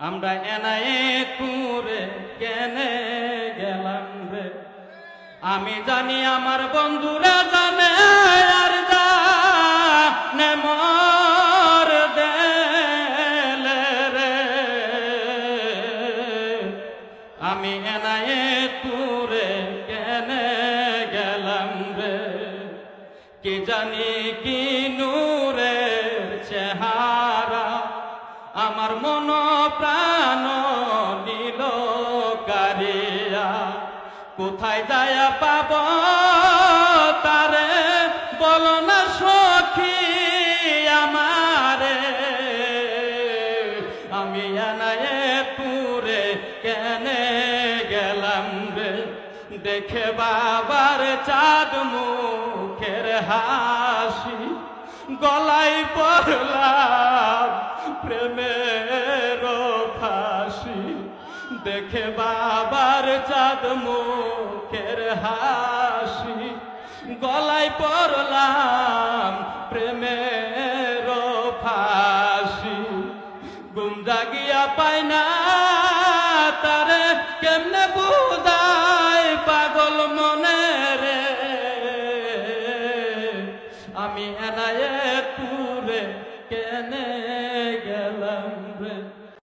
আমরা এনায়েতপুরে কেনে গেলাম রে। আমি জানি আমার বন্ধুরা জানে আর জানে মোর দেলে রে। আমি এনায়েতপুরে কেনে গেলাম রে। কি জানি কি নূরের চেহারা আমার মন প্রাণ নিল কারিয়া। কোথায় যায়া পাব তারে বলো না সখী আমারে। আমি এনায়েতপুরে কেনে গেলাম রে। দেখে বাবার চাঁদ মুখের হাসি গলায় পড়লাম প্রেমের ফাঁসি। দেখে বাবার চাঁদ মুখের হাসি গলায় পড়লাম প্রেমের ফাঁসি। ঘুম জাগিয়া পাই না তারে কেমনে বুঝাই পাগল মনে রে। আমি এনায়েতপুরে কেনে গেলাম।